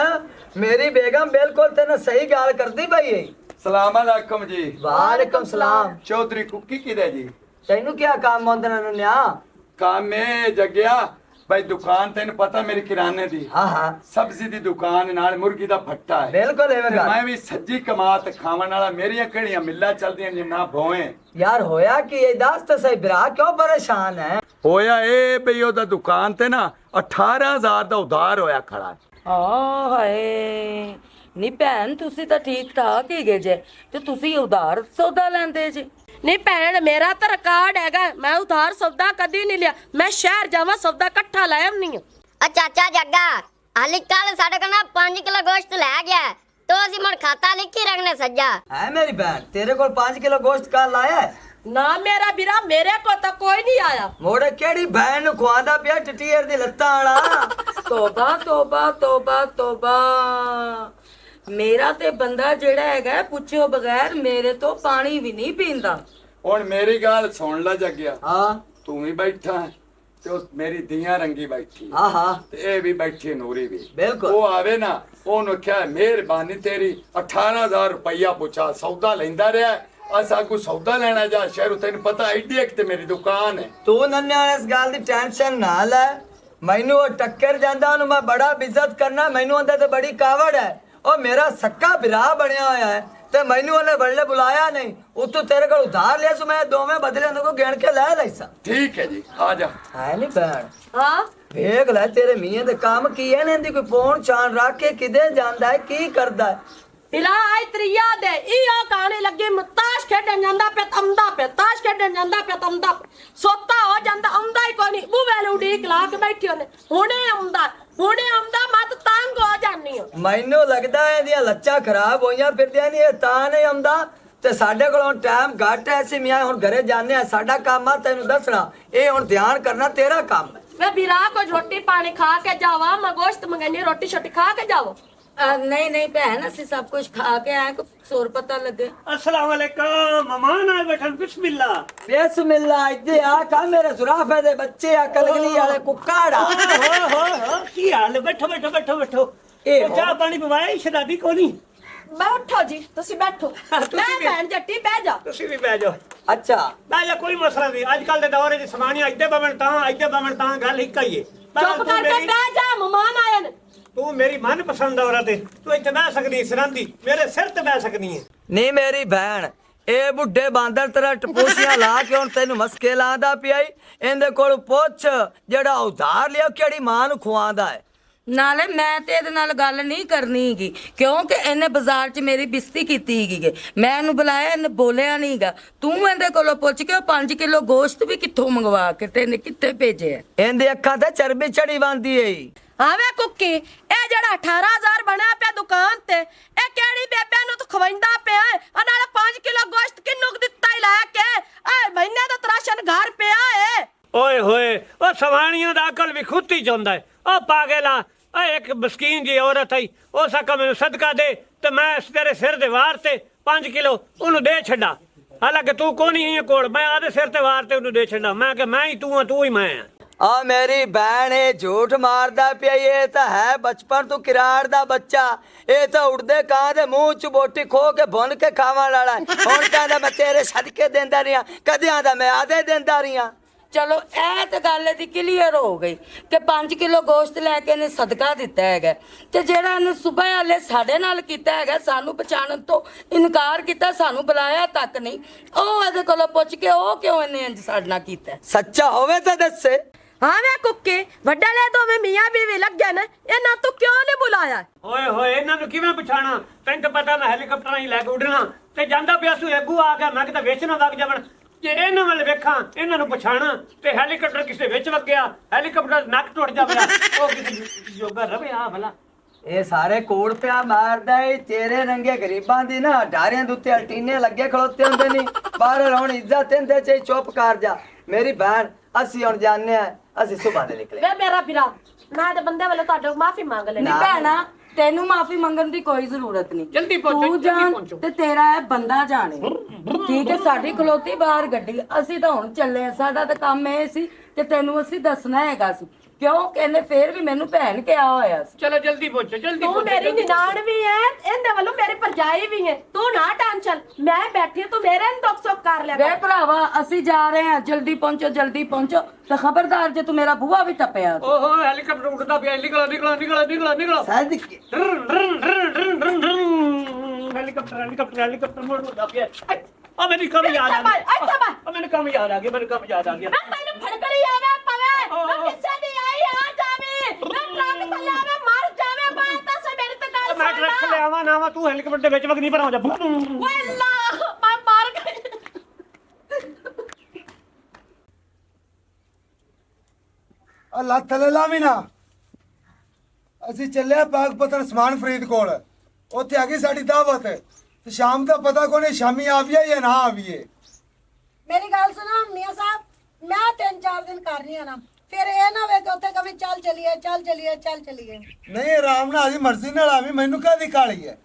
S3: ਮੇਰੀ ਬੇਗਮ ਬਿਲਕੁਲ ਤੈਨੂੰ ਸਹੀ ਗੱਲ ਕਰਦੀ ਪਈ ਹੈ।
S9: ਸਲਾਮ ਅਲੈਕਮ ਜੀ।
S3: ਵਾਲੇਕੁਮ ਸਲਾਮ।
S9: ਚੌਧਰੀ ਕੁੱਕੀ ਕਿਹਦਾ ਜੀ?
S3: ਤੈਨੂੰ ਕੀ ਕੰਮ ਹੁੰਦਾ ਨਾ ਨਿਆ?
S9: ਕੰਮ ਇਹ ਜਗਿਆ ਭਾਈ, ਦੁਕਾਨ ਤੈਨੂੰ ਪਤਾ ਮੇਰੀ ਕਿਰਾਣੇ ਦੀ,
S3: ਹਾਂ ਹਾਂ
S9: ਸਬਜ਼ੀ ਦੀ ਦੁਕਾਨ ਨਾਲ ਮੁਰਗੀ ਦਾ ਫੱਟਾ ਹੈ।
S3: ਬਿਲਕੁਲ ਐਵੇਂ
S9: ਤੇ
S3: ਗੱਲ।
S9: ਮੈਂ ਵੀ ਸੱਜੀ ਕਮਾਤ ਖਾਵਣ ਵਾਲਾ, ਮੇਰੀਆਂ ਕਿਹੜੀਆਂ ਮਿੱਲਾਂ ਚੱਲਦੀਆਂ ਨੇ ਨਾ ਭੋਏ।
S3: ਯਾਰ ਹੋਇਆ ਕਿ ਇਹ ਦੱਸ ਤਾਂ ਸਹੀ ਭਰਾ, ਕਿਉਂ ਪਰੇਸ਼ਾਨ ਹੈ?
S9: ਹੋਇਆ ਇਹ ਬਈ ਉਹਦਾ ਦੁਕਾਨ ਤੇ ਨਾ 18000 ਦਾ ਉਧਾਰ ਹੋਇਆ ਖੜਾ।
S4: ਹਾਏ ਨੀ ਭੈਣ, ਤੁਸੀਂ ਤਾਂ ਠੀਕ ਠਾਕ ਹੀ ਗਏ ਜੇ ਤੇ ਤੁਸੀਂ ਉਧਾਰ ਸੌਦਾ ਲੈਂਦੇ ਜੇ।
S1: ਨਹੀਂ ਭੈਣ, ਮੇਰਾ ਤਾਂ ਰਿਕਾਰਡ ਹੈਗਾ, ਮੈਂ ਉਧਾਰ ਸੌਦਾ ਕਦੀ ਨਹੀਂ ਲਿਆ। ਮੈਂ ਸ਼ਹਿਰ ਜਾਵਾਂ ਸੌਦਾ ਇਕੱਠਾ ਲੈ ਆਉਣੀ ਆ।
S10: ਚਾਚਾ ਜੱਗਾ ਹਾਲੀ ਕੱਲ ਸਾਡੇ ਕੋਲ ਨਾ 5 ਕਿਲੋ ਗੋਸ਼ਤ ਲੈ ਗਿਆ तो ਅਸੀਂ ਮਨ ਖਾਤਾ ਲਿਖੀ ਰੱਖਨੇ ਸੱਜਾ।
S3: ਹੈ ਮੇਰੀ ਭੈਣ, ਤੇਰੇ ਕੋਲ 5 ਕਿਲੋ ਗੋਸ਼ਤ ਕੱਲ ਆਇਆ ਹੈ?
S1: ਨਾ ਮੇਰਾ ਵੀਰਾ, ਮੇਰੇ ਕੋ ਤਾਂ ਕੋਈ ਨਹੀਂ ਆਇਆ।
S3: ਮੋੜੇ ਕਿਹੜੀ ਭੈਣ ਨੂੰ ਖਵਾਦਾ ਪਿਆ ਟਟੀਅਰ ਦੀ ਲੱਤਾਂ ਵਾਲਾ?
S4: ਤੋਬਾ ਤੋਬਾ ਤੋਬਾ ਤੋਬਾ। ਮੇਰਾ ਤੇ ਬੰਦਾ ਜਿਹੜਾ ਹੈਗਾ ਪੁੱਛੋ ਬਗੈਰ ਮੇਰੇ ਤੋਂ ਪਾਣੀ ਵੀ ਨਹੀਂ ਪੀਂਦਾ।
S9: ਹੁਣ ਮੇਰੀ ਗੱਲ ਸੁਣ ਲੈ ਜਗਿਆ,
S3: ਹਾਂ
S9: ਤੂੰ ਵੀ ਬੈਠਾ ਹੈ ਤੇ ਉਹ ਮੇਰੀ ਧੀਆਂ ਰੰਗੀ ਬੈਠੀ
S3: ਹਾਂ ਹਾਂ
S9: ਤੇ ਇਹ ਵੀ ਬੈਠੀ ਨੂਰੀ ਵੀ।
S3: ਬਿਲਕੁਲ।
S9: ਉਹ ਆਵੇ ਨਾ, ਉਹਨੂੰ ਕਿਹਾ ਮਿਹਰਬਾਨੀ ਤੇਰੀ 18000 ਰੁਪਈਆ ਪੁੱਛਾ ਸੌਦਾ ਲੈਂਦਾ ਰਿਹਾ। ਅਸਾਂ ਕੋ ਸੌਦਾ ਲੈਣਾ ਜਾ ਸ਼ਹਿਰੋਂ, ਤੈਨੂੰ ਪਤਾ ਐਡੀ ਇੱਕ ਤੇ ਮੇਰੀ ਦੁਕਾਨ ਹੈ।
S3: ਤੂੰ ਨੰਨਿਆ ਇਸ ਗੱਲ ਦੀ ਟੈਨਸ਼ਨ ਨਾ ਲੈ। ਮੈਨੂੰ ਉਹ ਟੱਕਰ ਜਾਂਦਾ, ਉਹਨੂੰ ਮੈਂ ਬੜਾ ਇੱਜ਼ਤ ਕਰਨਾ। ਮੈਨੂੰ ਉਹਦੇ ਤੇ ਬੜੀ ਕਾਵੜ ਹੈ। ਉਹ ਮੇਰਾ ਸੱਕਾ ਭਰਾ ਬਣਿਆ ਹੋਇਆ ਹੈ ਤੇ ਮੈਨੂੰ ਉਹਨੇ ਬੜਲੇ ਬੁਲਾਇਆ ਨਹੀਂ ਉਤੋਂ ਤੇਰੇ ਕੋਲ ਉਧਾਰ ਲਿਆ ਸੋ ਮੈਂ ਦੋਵੇਂ ਬਦਲੇ ਉਹਨਾਂ ਕੋ ਗਿਣ ਕੇ ਲੈ ਲਈਸਾ
S9: ਠੀਕ ਹੈ ਜੀ ਆ ਜਾ
S3: ਹੈ ਨਹੀਂ ਭੈਣ
S1: ਹਾਂ
S3: ਵੇਖ ਲੈ ਤੇਰੇ ਮੀਆਂ ਦੇ ਕੰਮ ਕੀ ਹੈ ਨੇ ਦੀ ਕੋਈ ਪੌਣ ਛਾਣ ਰੱਖ ਕੇ ਕਿਦੇ ਜਾਂਦਾ ਹੈ ਕੀ ਕਰਦਾ ਹੈ
S1: ਇਲਾ ਆਈ ਤਰੀਆ ਦੇ ਇਹ ਕਹਾਣੀ ਲੱਗੀ ਮਤਾਸ਼ ਖੇਡਣ ਜਾਂਦਾ ਪਿਆ ਤਮਦਾ ਪਿਆ ਤਾਸ਼ ਖੇਡਣ ਜਾਂਦਾ ਪਿਆ ਤਮਦਾ ਸੋਤਾ ਹੋ ਜਾਂਦਾ ਆਉਂਦਾ ਹੀ ਕੋਈ ਨਹੀਂ ਉਹ ਵੇਲੇ ਉਡੀਕ ਲਾ ਕੇ ਬੈਠੀ ਉਹਨੇ ਹੁਣੇ ਆਉਂਦਾ ਮਤ ਤੰਗ ਹੋ ਜਾਨੀ ਹੋ
S3: ਮੈਨੂੰ ਲੱਗਦਾ ਹੈ ਇਹਦੀਆਂ ਲੱਚਾਂ ਖਰਾਬ ਹੋਈਆਂ ਫਿਰਦੀਆਂ ਨਹੀਂ ਇਹ ਤਾਂ ਨਹੀਂ ਆਉਂਦਾ ਤੇ ਸਾਡੇ ਕੋਲ ਹੁਣ ਟਾਈਮ ਘੱਟ ਐ ਅਸੀਂ ਮੀਆਂ ਹੁਣ ਘਰੇ ਜਾਂਦੇ ਆ ਸਾਡਾ ਕੰਮ ਆ ਤੈਨੂੰ ਦੱਸਣਾ ਇਹ ਹੁਣ ਧਿਆਨ ਕਰਨਾ ਤੇਰਾ ਕੰਮ ਹੈ
S1: ਵੇ ਬਿਰਾ ਕੋ ਰੋਟੀ ਪਾਣੀ ਖਾ ਕੇ ਜਾਵਾ ਮੈਂ ਗੋਸ਼ਤ ਮੰਗਣੀ ਰੋਟੀ ਛੋਟੀ ਖਾ ਕੇ ਜਾਵੋ
S4: ਨਹੀਂ ਨਹੀਂ ਭੈਣ ਅਸੀਂ ਸਭ ਕੁਝ ਖਾ ਕੇ ਆਏ ਕੋ ਸੋਰ ਪਤਾ ਲੱਗੇ
S2: अस्सलाम वालेकुम मेहमान आए बैठन बिस्मिल्लाह
S3: ਬਿਸਮਿਲ੍ਲਾ ਇੱਥੇ ਆ ਕਾ ਮੇਰੇ ਸੁਰਾਫੇ ਦੇ ਬੱਚੇ ਆ ਕਲਗਲੀ ਵਾਲੇ ਕੁੱਕਾੜਾ
S2: हो की हाल बैठो बैठो बैठो बैठो
S3: ए,
S2: ओ, चाह पानी पवाए शराबी को नहीं
S1: ਬੈਠੋ ਜੀ ਤੁਸੀਂ ਬੈਠੋ ਮੈਂ ਭੈਣ ਜੱਟੀ ਬਹਿ ਜਾ
S2: तुसी भी बह जाओ
S3: ਅੱਛਾ
S2: बह जा कोई मसला नहीं आजकल दे दौर च समानिया इद्दे बमन तां गल हिक ही है
S1: ਚੁੱਪ ਕਰਕੇ ਬਹਿ ਜਾ ਮਹਿਮਾਨ ਆਏ ਨੇ
S2: तू मेरी मनपसंद औरत है तू इत्थे बह सकदी सरांदी मेरे सिर ते बह सकदी है
S3: ਨਹੀਂ ਮੇਰੀ ਭੈਣ ਇਹ ਬੁੱਢੇ ਬਾਂਦਰ ਤੇਰਾ ਟਪੂਸੀਆਂ ਲਾ ਕੇ ਹੁਣ ਤੈਨੂੰ ਮਸਕੇ ਲਾਉਂਦਾ ਪਿਆ ਈ ਇਹਦੇ ਕੋਲ ਪੁੱਛ ਜਿਹੜਾ ਉਧਾਰ ਲਿਆ ਕਿਹੜੀ ਮਾਂ ਨੂੰ ਖਵਾਉਂਦਾ ਹੈ
S4: ਨਾਲੇ ਮੈਂ ਤੇ ਇਹਦੇ ਨਾਲ ਗੱਲ ਨਹੀਂ ਕਰਨੀ ਹੈਗੀ ਕਿਉਂਕਿ ਇਹਨੇ ਬਾਜ਼ਾਰ 'ਚ ਮੇਰੀ ਬਿਸਤੀ ਕੀਤੀ ਹੈਗੀ ਮੈਂ ਇਹਨੂੰ ਬੁਲਾਇਆ ਇਹਨੇ ਬੋਲਿਆ ਨਹੀਂਗਾ ਤੂੰ ਇਹਦੇ ਕੋਲੋਂ ਪੁੱਛ ਕੇ ਉਹ 5 ਕਿਲੋ ਗੋਸ਼ਤ ਵੀ ਕਿੱਥੋਂ ਮੰਗਵਾ ਕੇ ਤੇ ਇਹਨੇ ਕਿੱਥੇ ਭੇਜਿਆ
S3: ਇਹਦੇ ਅੱਖਾਂ ਤੇ ਚਰਬੀ ਚੜੀ ਬੰਦੀ ਏ
S1: ਆਵੇ ਕੁੱਕੀ ਇਹ ਜਿਹੜਾ 18000 ਬਣਿਆ ਪਿਆ ਦੁਕਾਨ ਤੇ ਇਹ ਕਿਹੜੀ ਬੇਬੇ ਨੂੰ ਤੂੰ ਖਵਾਇੰਦਾ ਪਿਆ ਆ ਨਾਲੇ 5 ਕਿਲੋ ਗੋਸ਼ਤ ਕਿੰਨੂੰ ਕੁ ਦਿੱਤਾ ਹੀ ਲੈ ਕੇ ਐ ਮਹੀਨੇ ਦਾ ਤਰਾਸ਼ਨ ਘਰ ਪਿਆ ਏ
S2: ਓਏ ਹੋਏ ਉਹ ਸਵਾਣੀਆਂ ਦਾ ਅਕਲ ਵੀ ਖੁੱਤੀ ਜਾਂਦਾ ਹੈ ਉਹ ਪਾਗਲਾ ਓ ਇੱਕ ਮਸਕੀਨ ਜੀ ਔਰਤ ਆਈ ਉਸ ਆਕਾ ਮੈਨੂੰ ਸਦਕਾ ਦੇ ਤੇ ਮੈਂ ਤੇਰੇ ਸਿਰ ਦੇ ਵਾਰ ਤੇ 5 ਕਿਲੋ ਉਹਨੂੰ ਦੇ ਛੱਡਾ ਹਾਲਾਂਕਿ ਤੂੰ ਕੋਈ ਨਹੀਂ ਹੈ ਕੋਲ ਮੈਂ ਆਦੇ ਸਿਰ ਤੇ ਵਾਰ ਤੇ ਉਹਨੂੰ ਦੇ ਛੱਡਾ ਮੈਂ ਕਿ ਮੈਂ ਹੀ ਤੂੰ ਹੀ ਮੈਂ
S3: ਆ ਮੇਰੀ ਭੈਣ ਇਹ ਝੂਠ ਮਾਰਦਾ ਪਿਆ ਇਹ ਤਾਂ ਹੈ ਬਚਪਨ ਤੋਂ ਕਿਰਾੜ ਦਾ ਬੱਚਾ ਇਹ ਤਾਂ ਉੜਦੇ ਕਾਂ ਦੇ ਮੂੰਹ ਚ ਬੋਟੀ ਖੋ ਕੇ ਭੁੰਨ ਕੇ ਖਾਵਾਂ ਵਾਲਾ ਹੁਣ ਕਹਿੰਦਾ ਮੈਂ ਤੇਰੇ ਸਦਕੇ ਦਿੰਦਾ ਰਿਹਾ ਕਦਿਆਂ ਦਾ ਮੈਂ ਆਦੇ ਦਿੰਦਾ ਰਿਹਾ
S4: ਚਲੋ ਇਹ ਤਾਂ ਗੱਲ ਇਹਦੀ ਕਲੀਅਰ ਹੋ ਗਈ ਕਿ 5 ਕਿਲੋ ਗੋਸ਼ਤ ਲੈ ਕੇ ਇਹਨੇ ਸਦਕਾ ਦਿੱਤਾ ਹੈਗਾ ਤੇ ਜਿਹੜਾ ਇਹਨੇ ਸਵੇਰ ਵਾਲੇ ਸਾਡੇ ਨਾਲ ਕੀਤਾ ਹੈਗਾ ਸਾਨੂੰ ਪਛਾਣਨ ਤੋਂ ਇਨਕਾਰ ਕੀਤਾ ਸਾਨੂੰ ਬੁਲਾਇਆ ਤੱਕ ਨਹੀਂ ਉਹ ਇਹਦੇ ਕੋਲੋਂ ਪੁੱਛ ਕੇ ਉਹ ਕਿਉਂ ਇਹਨੇ ਇੰਜ ਸਾਡੇ ਨਾਲ ਕੀਤਾ
S3: ਸੱਚਾ ਹੋਵੇ ਤਾਂ ਦੱਸੇ
S1: ਹਾਂ ਵੇ ਕੁੱਕੀ ਵੱਡਲੇ ਦੋਵੇਂ ਮੀਆਂ ਬੀਵੀ ਲੱਗੇ ਨੇ ਇਹਨਾਂ ਤੂੰ ਕਿਉਂ ਨਹੀਂ ਬੁਲਾਇਆ
S2: ਓਏ ਹੋਏ ਇਹਨਾਂ ਨੂੰ ਕਿਵੇਂ ਪਛਾਣਾ ਤੈਨੂੰ ਤਾਂ ਪਤਾ ਮੈਂ ਹੈਲੀਕਾਪਟਰਾਂ ਹੀ ਲੈ ਕੇ ਉੱਡਣਾ ਤੇ ਜਾਂਦਾ ਪਿਆ ਤੂੰ ਅੱਗੂ ਆ ਗਿਆ ਮੈਂ ਕਿਤੇ ਵੇਚਣਾ ਵਗ ਜਾਵਣ ਜੇ ਇਹਨਾਂ ਵੱਲ ਵੇਖਾਂ ਇਹਨਾਂ ਨੂੰ ਪਛਾਣਾ ਤੇ ਹੈਲੀਕਾਪਟਰ ਕਿਸੇ ਵਿੱਚ ਵਗਿਆ ਹੈਲੀਕਾਪਟਰ ਨੱਕ ਟੁੱਟ ਜਾਵੇ ਉਹ ਕਿਸੇ ਜੋਗਾ ਰਵੇ ਆ ਭਲਾ
S3: ਇਹ ਸਾਰੇ ਕੋੜ ਪਿਆ ਮਾਰਦਾ ਏ ਤੇਰੇ ਰੰਗੇ ਗਰੀਬਾਂ ਦੀ ਨਾ ਢਾਰਿਆਂ ਦੇ ਉੱਤੇ ਅਲਟੀਨੇ ਲੱਗੇ ਖਲੋਤੇ ਹੁੰਦੇ ਨਹੀਂ ਬਾਹਰ ਹੁਣ ਇੱਜ਼ਤ ਦਿੰਦੇ ਚੇ ਚੁੱਪ ਕਰ ਜਾ ਮੇਰੀ ਭੈਣ ਅਸੀਂ ਹੁਣ ਜਾਣਦੇ ਆ ਅਸੀਂ ਸੁਬਾਹ ਦੇ ਨਿਕਲੇ
S1: ਵੇ ਮੇਰਾ ਵੀਰਾ ਮੈਂ ਤੇ ਬੰਦੇ ਵੱਲੋਂ ਤੁਹਾਡੇ ਮਾਫੀ ਮੰਗ ਲੈਣੀ
S4: ਨਹੀਂ ਭੈਣਾ ਤੈਨੂੰ ਮਾਫੀ ਮੰਗਣ ਦੀ ਕੋਈ ਜ਼ਰੂਰਤ ਨਹੀਂ
S2: ਜਲਦੀ ਪਹੁੰਚੋ,
S4: ਤੂੰ
S2: ਜਲਦੀ
S4: ਜਾਣ
S2: ਪਹੁੰਚੋ।
S4: ਤੇ ਤੇਰਾ ਇਹ ਬੰਦਾ ਜਾਣੇ ਠੀਕ ਹੈ ਸਾਡੀ ਖਲੋਤੀ ਬਾਹਰ ਗੱਡੀ ਅਸੀਂ ਤਾਂ ਹੁਣ ਚੱਲੇ ਆ ਸਾਡਾ ਤਾਂ ਕੰਮ ਇਹ ਸੀ ਕਿ ਤੈਨੂੰ ਅਸੀਂ ਦੱਸਣਾ ਹੈਗਾ ਸੀ ਕਿਉਂ ਕਹਿੰਦੇ ਫੇਰ ਵੀ ਮੈਨੂੰ ਭੈਣ ਕਿਹਾ ਹੋਇਆ ਸੀ
S2: ਚਲੋ ਜਲਦੀ ਪਹੁੰਚੋ ਜਲਦੀ
S1: ਤੂੰ ਮੇਰੀ ਨਿਨਾਣ ਵੀ ਹੈ ਇਹਦੇ ਵੱਲੋਂ ਮੇਰੀ ਭਰਜਾਈ ਵੀ ਹੈ ਤੂੰ ਨਾ ਟੈਨਸ਼ਨ ਮੈਂ ਬੈਠੀ ਤੂੰ ਮੇਰੇ ਨੂੰ ਦੁੱਖ ਸੁੱਖ ਕਰ ਲਿਆ
S4: ਵੇ ਭਰਾਵਾ ਅਸੀਂ ਜਾ ਰਹੇ ਹਾਂ ਜਲਦੀ ਪਹੁੰਚੋ ਤੇ ਖਬਰਦਾਰ ਜੇ ਤੂੰ ਮੇਰਾ ਬੂਹਾ ਵੀ ਟੱਪਿਆ
S2: ਓਹੋ ਹੈਲੀਕਾਪਟਰ ਉੱਡਦਾ ਪਿਆ ਨਿਕਲੋ
S3: ਸਦਕੇ
S2: ਹੈਲੀਕਾਪਟਰ ਮੁੜਦਾ ਪਿਆ ਆ ਮੈਨੂੰ ਕੰਮ ਯਾਦ ਆ ਗਿਆ ਮੈਨੂੰ ਕੰਮ ਯਾਦ ਆ ਗਿਆ
S1: ਮੈਂ ਤੈਨੂੰ ਫੜਕੜੀ ਆਵੇ ਪਵੇ ਮੈਂ ਕਿਸੇ ਦੀ ਆਈ ਆ ਜਾਵੇ ਮੈਂ ਟਰੱਕ ਥੱਲੇ ਆਵੇ ਮਰ ਜਾਵੇ ਬਾਤ ਤਾਂ ਸੇ ਮੇਰੀ ਤੇ ਗੱਲ
S2: ਮੈਂ ਟਰੱਕ ਲਿਆਵਾਂ ਨਾ ਵਾ ਤੂੰ ਹੈਲੀਕਾਪਟਰ ਦੇ ਵਿੱਚ ਵਗ ਨਹੀਂ ਭਰਾ ਜਾ
S1: ਓਏ ਅੱਲਾ ਮੈਂ ਮਰ ਗਈ
S8: ਅੱਲਾ ਥੱਲੇ ਲਾਵੀ ਨਾ ਅਸੀਂ ਚੱਲਿਆ ਪਾਕਪਤਨ ਸਮਾਨ ਫਰੀਦਕੋਟ ਉੱਥੇ ਆ ਗਈ ਸਾਡੀ ਦਾਵਤ ਤੇ ਸ਼ਾਮ ਦਾ ਪਤਾ ਕੋਨੇ ਸ਼ਾਮੀ ਆਵੀਏ ਜਾਂ ਨਾ ਆਵੀਏ
S7: ਮੇਰੀ ਗੱਲ ਸੁਣੋ ਮੀਆਂ ਸਾਹਿਬ ਮੈਂ 3-4 ਦਿਨ ਕਰ ਰਹੀ ਹਾਂ ਨਾ ਫਿਰ ਇਹ ਨਾ ਵੇ ਕਿ ਉੱਥੇ ਕभी ਚੱਲ ਚਲੀਏ
S8: ਨਹੀਂ ਆਰਾਮ ਨਾਲ ਆਜੀ ਮਰਜ਼ੀ ਨਾਲ ਆਵੀ ਮੈਨੂੰ ਕਾਹਦੀ ਕਾਲੀ ਹੈ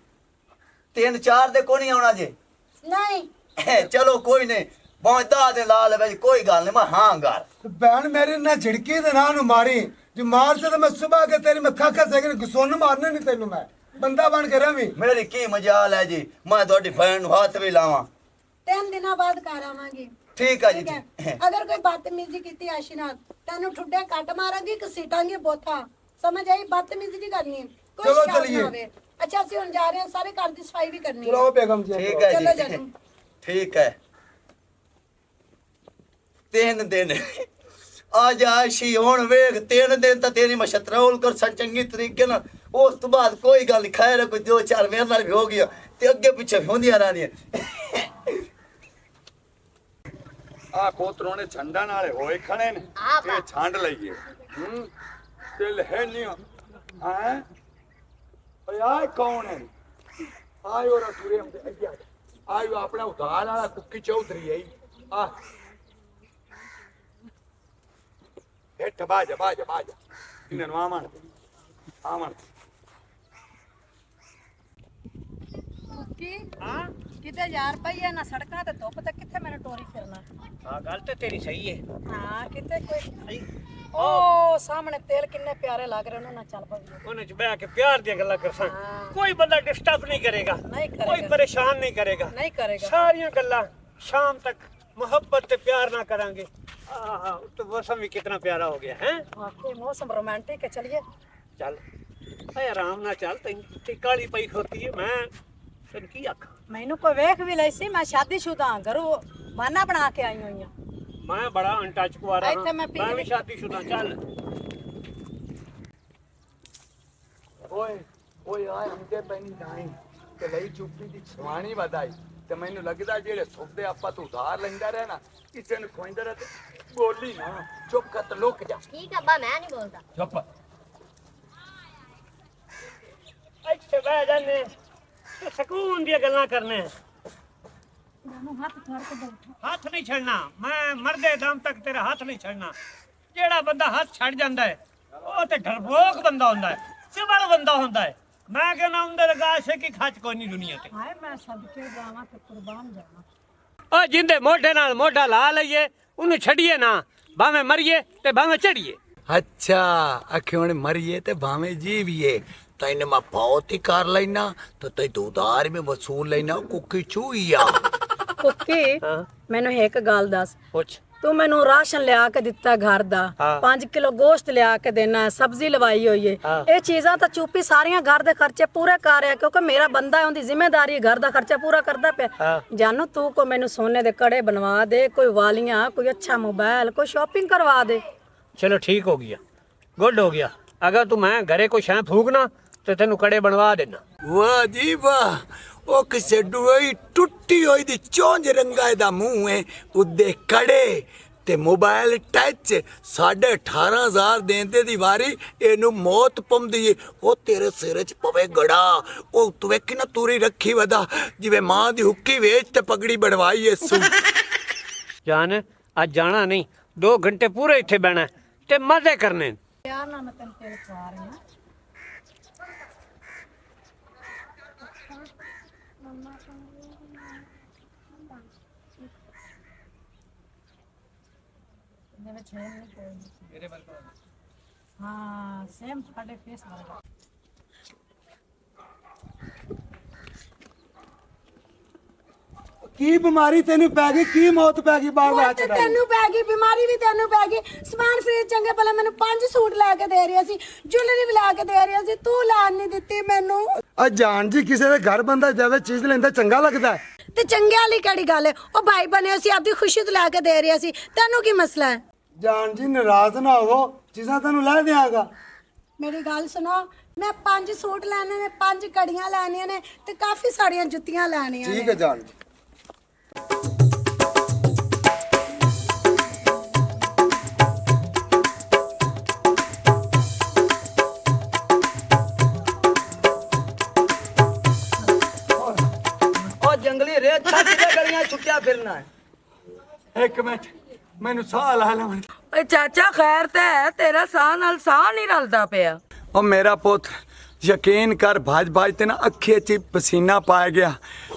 S5: 3-4 ਦੇ ਕੋਈ ਨਹੀਂ ਆਉਣਾ ਜੇ
S7: ਨਹੀਂ
S5: ਚਲੋ ਕੋਈ ਨਹੀਂ ਭਾਵੇਂ 10 ਦੇ ਲਾ ਲਵੇ ਕੋਈ ਗੱਲ ਨਹੀਂ ਮੈਂ ਹਾਂ ਗੱਲ
S8: ਭੈਣ ਮੇਰੀ ਨਾ ਝਿੜਕੀ ਦੇ ਨਾ ਨੂੰ ਮਾਰੀ ਜੇ ਮਾਰ ਤੇ ਮੈਂ ਸਵੇਰ ਕੇ ਤੇਰੀ ਮੱਥਾ ਖਾ ਸਕੇ ਗੁੱਸੋਂ ਮਾਰਨਾ ਨਹੀਂ ਤੈਨੂੰ ਮੈਂ ਬੰਦਾ ਬਣ ਕੇ ਰਵੀ
S5: ਮੇਰੀ ਕੀ ਮਜਾਲ ਹੈ ਜੀ ਮੈਂ ਤੁਹਾਡੀ ਭੈਣ ਨੂੰ ਹੱਥ ਵੀ ਲਾਵਾਂ
S7: 3 ਦਿਨਾਂ ਬਾਅਦ ਘਰ ਆਵਾਂਗੀ
S5: ਠੀਕ ਹੈ ਜੀ
S7: ਠੀਕ ਹੈ ਅਗਰ ਕੋਈ ਬਦਤਮੀਜ਼ੀ ਕੀਤੀ ਆਸ਼ੀ ਨਾਲ ਤੈਨੂੰ ਠੁੱਡੇ ਕੱਟ ਮਾਰਾਂਗੀ ਕਿ ਸੀਟਾਂਗੇ ਬੋਥਾ ਸਮਝ ਆਈ ਬਦਤਮੀਜ਼ੀ ਨਹੀਂ ਕਰਨੀ ਕੋਈ
S8: ਚਲੋ
S7: ਸ਼ਿਕਾਇਤ
S8: ਚਲੀਏ।
S7: ਨਾ ਹੋਵੇ ਅੱਛਾ ਅਸੀਂ ਹੁਣ ਜਾ ਰਹੇ ਹਾਂ, ਸਾਰੇ ਘਰ ਦੀ ਸਫਾਈ ਵੀ ਕਰਨੀ
S8: ਚਲੋ ਬੇਗਮ ਜੀ
S5: ठीक है
S7: चलो
S5: जी
S7: जानू।
S5: ठीक है 3 दिन आज आशी हुण वेख 3 दिन ਤਾਂ ਤੇਰੀ ਮਸ਼ਤਰੌਲ ਕਰ ਸੰ ਚੰਗੀ ਤਰੀਕੇ ਨਾਲ ਉਸ ਤੋਂ ਬਾਅਦ ਕੋਈ ਗੱਲ ਨਹੀਂ ਖੈਰ ਕੋਈ 2-4 ਮੇਰੇ ਨਾਲ ਵੀ ਹੋ ਗਿਆ ਤੇ ਅੱਗੇ ਪਿੱਛੇ ਵੀ ਹੁੰਦੀਆਂ ਰਹਿੰਦੀਆਂ
S9: ਆ ਕੋਤਰੋਂ ਨੇ ਛੰਡਾਂ ਨਾਲੇ ਹੋਏ ਖਣੇ ਨੇ ਇਹ ਛੰਡ ਲਈਏ ਤੇ ਲਹਿ ਨਹੀਂ ਹਾਂ ਓਏ ਆ ਕੌਣ ਹੈ ਆਇਓ ਰਾ ਤੁਰੇ ਹਮ ਤੇ ਆਇਓ ਆਪਣਾ ਉਧਾਰ ਵਾਲਾ ਕੁੱਕੀ ਚੌਧਰੀ ਹੈ ਆ ਬੈਠ ਬਾਜਾ ਇਹਨਾਂ ਨੂੰ ਆਮਣ
S2: ਹਾਂ
S6: ਕਿਤੇ ਯਾਰ ਪਈਏ ਨਾ ਸੜਕਾਂ ਤੇ ਧੁੱਪ ਤੇ ਕਿੱਥੇ ਮੈਨੂੰ ਟੋਰੀ ਫਿਰਨਾ
S2: ਆ ਗੱਲ ਤੇ ਤੇਰੀ ਸਹੀ ਹੈ
S6: ਹਾਂ ਕਿਤੇ ਕੋਈ ਉਹ ਸਾਹਮਣੇ ਤੇਲ ਕਿੰਨੇ ਪਿਆਰੇ ਲੱਗ ਰਹੇ ਉਹਨਾਂ ਨਾਲ ਚੱਲ ਪਈਏ
S2: ਉਹਨੇ ਚ ਬਹਿ ਕੇ ਪਿਆਰ ਦੀਆਂ ਗੱਲਾਂ ਕਰਸਾਂ ਕੋਈ ਬੰਦਾ ਡਿਸਟਰਬ ਨਹੀਂ ਕਰੇਗਾ
S6: ਨਹੀਂ ਕਰੇਗਾ।
S2: ਕੋਈ ਪਰੇਸ਼ਾਨ ਨਹੀਂ ਕਰੇਗਾ
S6: ਨਹੀਂ ਕਰੇਗਾ
S2: ਸਾਰੀਆਂ ਗੱਲਾਂ ਸ਼ਾਮ ਤੱਕ मोहब्बत ਤੇ ਪਿਆਰ ਨਾ ਕਰਾਂਗੇ ਆਹਾ तो मौसम भी कितना प्यारा हो गया है
S6: वाकई मौसम रोमांटिक है चलिए
S2: चल ऐ आराम ना चल ते काली पई खोती है मैं तन की आखा
S6: मैनू कोई वेख भी लई सी मैं शादीशुदा हां घरों माना बना के आई हुई हां
S2: मैं बड़ा अनटच कुआरा
S6: ਇੱਥੇ
S2: हां
S6: मैं
S2: मैं भी शादीशुदा चल
S9: ਓਏ ਓਏ ਆ ਹਮਕੇ ਪੈਣੀ ਨਹੀਂ ਤੇ ਲਈ ਚੁੱਪੀ ਦੀ ਛਵਾਣੀ ਵਧਾਈ ਤੇ ਮੈਨੂੰ ਲੱਗਦਾ ਜਿਹੜੇ ਸੁਪਦੇ ਆਪਾਂ ਤੋਂ ਉਧਾਰ ਲੈਂਦਾ ਰਹਿ ਨਾ ਕਿਸੇ ਨੂੰ ਖੋਇੰਦਾ ਰਹਿ ਤੇ ਬੋਲੀ ਨਾ ਚੁੱਪ ਕਰ ਤੇ ਲੁਕ ਜਾ
S10: ठीक है अब्बा मैं नहीं बोलता
S9: ਚੁੱਪ
S2: ਇੱਥੇ ਬਹਿ ਜਾਨੇ ਤੇ ਸਕੂਨ ਦੀਆਂ ਗੱਲਾਂ ਕਰਨੇ ਹੱਥ ਨਹੀਂ ਛੱਡਣਾ ਮੈਂ ਮਰਦੇ ਦਮ ਤੱਕ ਤੇਰਾ ਹੱਥ ਨਹੀਂ ਛੱਡਣਾ ਜਿਹੜਾ ਬੰਦਾ ਹੱਥ ਛੱਡ ਜਾਂਦਾ ਹੈ ਉਹ ਤੇ ਡਰਪੋਕ ਬੰਦਾ ਹੁੰਦਾ ਹੈ ਸਿਵਲ ਬੰਦਾ ਹੁੰਦਾ ਹੈ ਮੈਂ ਕਹਿੰਦਾ ਉਹਦੇ ਲਗਾ ਕੀ ਖੱਚ ਕੋਈ ਨਹੀਂ ਦੁਨੀਆ ਤੇ
S6: हाय मैं सदके जावा ते कुर्बान जावा
S2: ਉਹ ਜਿੰਦੇ ਮੋਢੇ ਨਾਲ ਮੋਢਾ ਲਾ ਲਈਏ ਉਹਨੂੰ ਛੱਡੀਏ ਨਾ ਭਾਵੇਂ ਮਰੀਏ ਤੇ ਭਾਵੇਂ ਚੜੀਏ
S9: ਅੱਛਾ ਅਖੇ ਹੁਣ ਮਰੀਏ ਤੇ ਭਾਵੇਂ ਜੀਵੀਏ ਤੈਨੂੰ ਮੈਂ ਬਹੁਤ ਹੀ ਕਰ ਲੈਣਾ ਤੇ ਤੈ ਤੂੰ ਉਧਾਰ ਵੀ ਵਸੂਲ ਲੈਣਾ ਕੁੱਕੀ ਚੂਈਆ
S6: ਕੁੱਕੀ ਮੈਨੂੰ ਇੱਕ ਗੱਲ ਦੱਸ
S2: ਪੁੱਛ
S6: ਤੂੰ ਮੈਨੂੰ ਰਾਸ਼ਨ ਲਿਆ ਕੇ ਦਿੱਤਾ ਘਰ ਦਾ 5 ਕਿਲੋ ਗੋਸ਼ਤ ਲਿਆ ਕੇ ਦੇਣਾ ਸਬਜ਼ੀ ਲਵਾਈ ਹੋਈ ਏ ਇਹ ਚੀਜ਼ਾਂ ਤਾਂ ਚੁੱਪੀ ਸਾਰੀਆਂ ਘਰ ਦੇ ਖਰਚੇ ਪੂਰੇ ਕਰ ਰਿਹਾ ਕਿਉਂਕਿ ਮੇਰਾ ਬੰਦਾ ਹੈ ਉਹਦੀ ਜ਼ਿੰਮੇਵਾਰੀ ਘਰ ਦਾ ਖਰਚਾ ਪੂਰਾ ਕਰਦਾ ਪਿਆ ਜਾਨੂ ਤੂੰ ਕੋ ਮੈਨੂੰ ਸੋਨੇ ਦੇ ਕੜੇ ਬਣਵਾ ਦੇ ਕੋਈ ਵਾਲੀਆਂ ਕੋਈ ਅੱਛਾ मोबाइल कोई शॉपिंग करवा दे
S2: चलो ठीक हो गया गुड हो गया अगर तू मैं घरे कोई शै फूकना तो तेन कड़े बनवा देना
S9: ਵਾਹ ਜੀ ਵਾਹ ਉਹ ਕਿਸੇ ਡੂਈ ਟੁੱਟੀ ਹੋਈ ਦੀ ਚੌਂਜ ਰੰਗਾ ਦਾ ਮੂੰਹ ਹੈ ਉਹਦੇ ਕੜੇ ਤੇ ਮੋਬਾਈਲ ਟੱਚ 18,500 ਦੇਂਦੇ ਦੀ ਵਾਰੀ ਇਹਨੂੰ ਮੌਤ ਪੰਦੀ ਏ ਉਹ ਤੇਰੇ ਸਿਰ 'ਚ ਪਵੇ ਗੜਾ ਉਹ ਤੂੰ ਵੇਖੀ ਨਾ ਤੂਰੀ ਰੱਖੀ ਵਦਾ ਜਿਵੇਂ ਮਾਂ ਦੀ ਹੁੱਕੀ ਵੇਚ ਤੇ ਪਗੜੀ ਬਣਵਾਈ ਏ ਸੂ
S2: जान आज जाना नहीं 2 घंटे पूरे इत्थे बहना ते मजे करने
S6: यार ना मैं तेरे तेरे खवा रही हूं हाँ सेम ਤੁਹਾਡੇ ਫੇਸ ਵਰਗਾ
S8: ਕੀ ਬਿਮਾਰੀ ਤੈਨੂੰ ਪੈ ਗਈ ਕੀ ਮੌਤ ਪੈ ਗਈ ਬਾਗ
S7: ਮੌਤ
S8: ਵਿੱਚ
S7: ਤੇ ਤੈਨੂੰ ਪੈ ਗਈ ਬਿਮਾਰੀ ਵੀ ਤੈਨੂੰ ਪੈ ਗਈ ਸਮਾਨ ਫਰੀਦ ਚੰਗੇ ਭਲੇ ਮੈਨੂੰ 5 ਸੂਟ ਲੈ ਕੇ ਦੇ ਰਹੀ ਸੀ ਜੁਐਲਰੀ ਵੀ ਲੈ ਕੇ ਦੇ ਰਹੀ ਸੀ ਤੂੰ ਲੈਣ ਨਹੀਂ ਦਿੱਤੀ ਮੈਨੂੰ
S8: ਆ ਜਾਨ ਜੀ ਕਿਸੇ ਦੇ ਘਰ ਬੰਦਾ ਜਾਵੇ ਚੀਜ਼ ਲੈਂਦਾ ਚੰਗਾ ਲੱਗਦਾ ਹੈ।
S7: ਤੇ ਚੰਗੇ ਵਾਲੀ ਕਿਹੜੀ ਗੱਲ ਹੈ ਉਹ ਭਾਈ ਬਣੇ ਸੀ ਆਪਦੀ ਖੁਸ਼ੀ ਤੋਂ ਲੈ ਕੇ ਦੇ ਰਹੀ ਸੀ ਤੈਨੂੰ ਕੀ ਮਸਲਾ ਹੈ
S8: ਜਾਨ ਜੀ ਨਾਰਾਜ਼ ਨਾ ਹੋਵੋ ਚੀਜ਼ਾਂ ਤੈਨੂੰ ਲੈ ਦਿਆਂਗਾ
S7: ਮੇਰੀ ਗੱਲ ਸੁਣੋ ਮੈਂ 5 ਸੂਟ ਲੈਣੇ ਨੇ 5 ਕੜੀਆਂ ਲੈਣੀਆਂ ਨੇ ਤੇ ਕਾਫੀ ਸਾਰੀਆਂ ਜੁੱਤੀਆਂ ਲੈਣੀਆਂ
S8: ਠੀਕ
S7: ਨੇ
S8: ਹੈ ਜਾਨ ਜੀ
S3: ਉਹ ਜੰਗਲੀ ਰੇਤ ਛੱਡ ਕੇ ਗਲੀਆਂ ਛੁੱਟਿਆ ਫਿਰਨਾ ਹੈ
S9: ਇੱਕ ਮਿੰਟ ਮੈਨੂੰ ਸਾਹ ਲਾ ਲੈ
S4: ਓਏ ਚਾਚਾ ਖੈਰ ਤੇ ਹੈ ਤੇਰਾ ਸਾਹ ਨਾਲ ਸਾਹ ਨਹੀਂ ਰਲਦਾ ਪਿਆ
S9: ਉਹ ਮੇਰਾ ਪੁੱਤ ਯਕੀਨ ਕਰ ਭਾਜ ਤੇ ਨਾ ਅੱਖੀਆਂ 'ਚ ਪਸੀਨਾ ਪਾ ਗਿਆ